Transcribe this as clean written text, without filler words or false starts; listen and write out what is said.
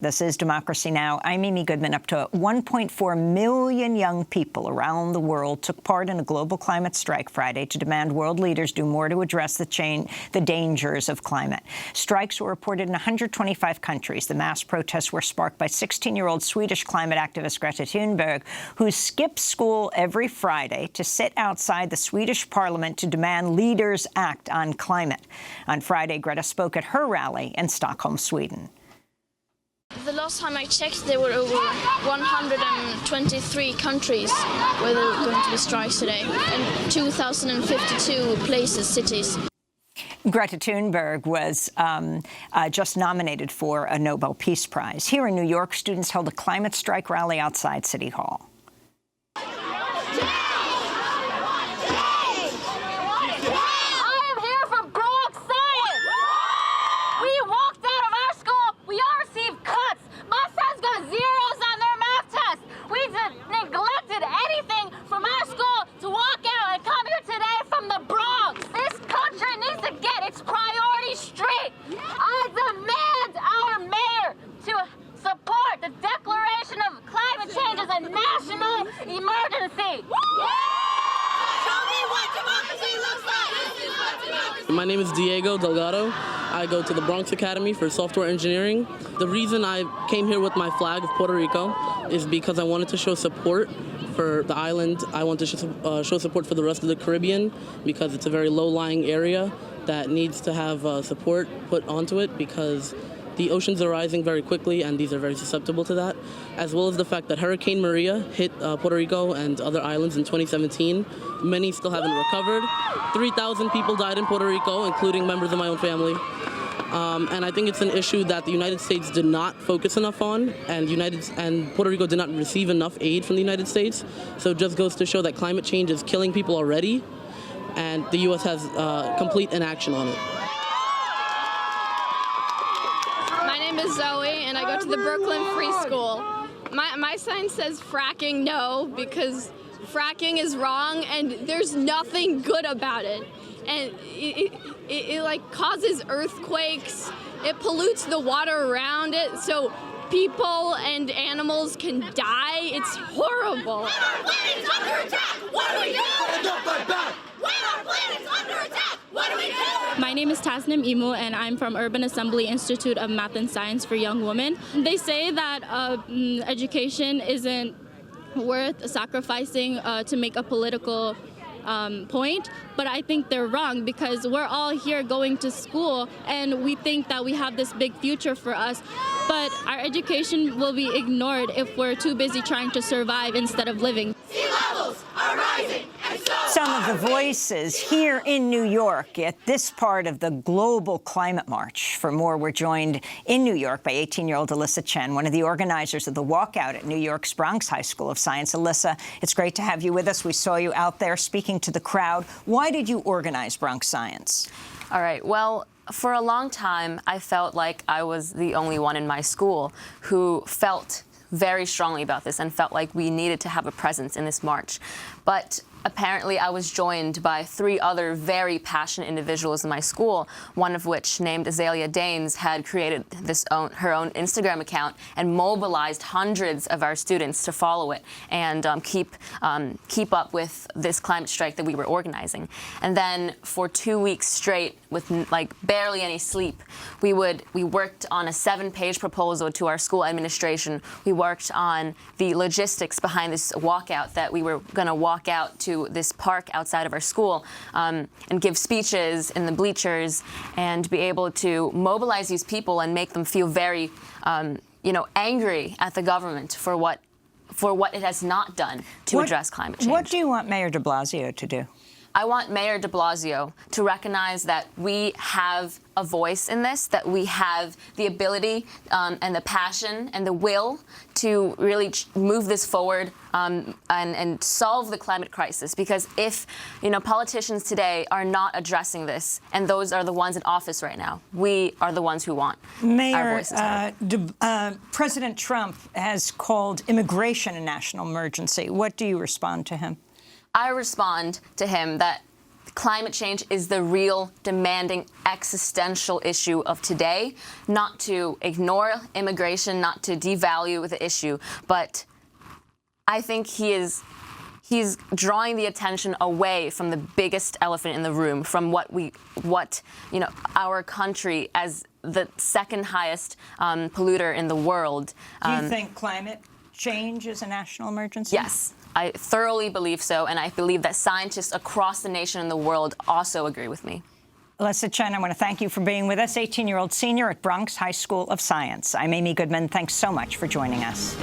This is Democracy Now! I'm Amy Goodman. Up to 1.4 million young people around the world took part in a global climate strike Friday to demand world leaders do more to address the dangers of climate. Strikes were reported in 125 countries. The mass protests were sparked by 16-year-old Swedish climate activist Greta Thunberg, who skips school every Friday to sit outside the Swedish parliament to demand leaders act on climate. On Friday, Greta spoke at her rally in Stockholm, Sweden. The last time I checked, there were over 123 countries where there were going to be strikes today, and 2,052 places, cities. Greta Thunberg was just nominated for a Nobel Peace Prize. Here in New York, students held a climate strike rally outside City Hall. My name is Diego Delgado. I go to the Bronx Academy for software engineering. The reason I came here with my flag of Puerto Rico is because I wanted to show support for the island. I want to show support for the rest of the Caribbean because it's a very low-lying area that needs to have support put onto it because the oceans are rising very quickly, and these are very susceptible to that, as well as the fact that Hurricane Maria hit Puerto Rico and other islands in 2017. Many still haven't recovered. 3,000 people died in Puerto Rico, including members of my own family. And I think it's an issue that the United States did not focus enough on, and Puerto Rico did not receive enough aid from the United States. So it just goes to show that climate change is killing people already, and the U.S. has complete inaction on it. Zoe, and I go to the Brooklyn Free School. My sign says fracking no, because fracking is wrong and there's nothing good about it. And it like causes earthquakes, it pollutes the water around it, so people and animals can die. It's horrible. When our planet's under attack, what do we do? Don't fight back. When our planet's under attack, what do we do? My name is Tasnim Imu, and I'm from Urban Assembly Institute of Math and Science for Young Women. They say that education isn't worth sacrificing to make a political point, but I think they're wrong because we're all here going to school and we think that we have this big future for us, but our education will be ignored if we're too busy trying to survive instead of living. Sea levels are rising, and so some of the voices here in New York at this part of the global climate march. For more, we're joined in New York by 18-year-old Alysa Chen, one of the organizers of the walkout at New York's Bronx High School of Science. Alysa, it's great to have you with us. We saw you out there speaking to the crowd. Why did you organize Bronx Science? All right, well, for a long time, I felt like I was the only one in my school who felt very strongly about this and felt like we needed to have a presence in this march. But apparently I was joined by 3 other very passionate individuals in my school, one of which, named Azalea Danes, had created her own Instagram account and mobilized hundreds of our students to follow it and keep up with this climate strike that we were organizing. And then for 2 weeks straight, with like barely any sleep, we worked on a 7-page proposal to our school administration. We worked on the logistics behind this walkout, that we were going to walk out to this park outside of our school and give speeches in the bleachers and be able to mobilize these people and make them feel very, angry at the government for what it has not done to address climate change. What do you want Mayor de Blasio to do? I want Mayor de Blasio to recognize that we have a voice in this, that we have the ability and the passion and the will to really move this forward and solve the climate crisis. Because if politicians today are not addressing this, and those are the ones in office right now, we are the ones who want our voices heard. President Trump has called immigration a national emergency. What do you respond to him? I respond to him that climate change is the real demanding existential issue of today, not to ignore immigration, not to devalue the issue, but I think he's drawing the attention away from the biggest elephant in the room, from what our country as the second highest polluter in the world. Do you think climate change is a national emergency? Yes. I thoroughly believe so, and I believe that scientists across the nation and the world also agree with me. Alysa Chen, I want to thank you for being with us, 18-year-old senior at Bronx High School of Science. I'm Amy Goodman. Thanks so much for joining us.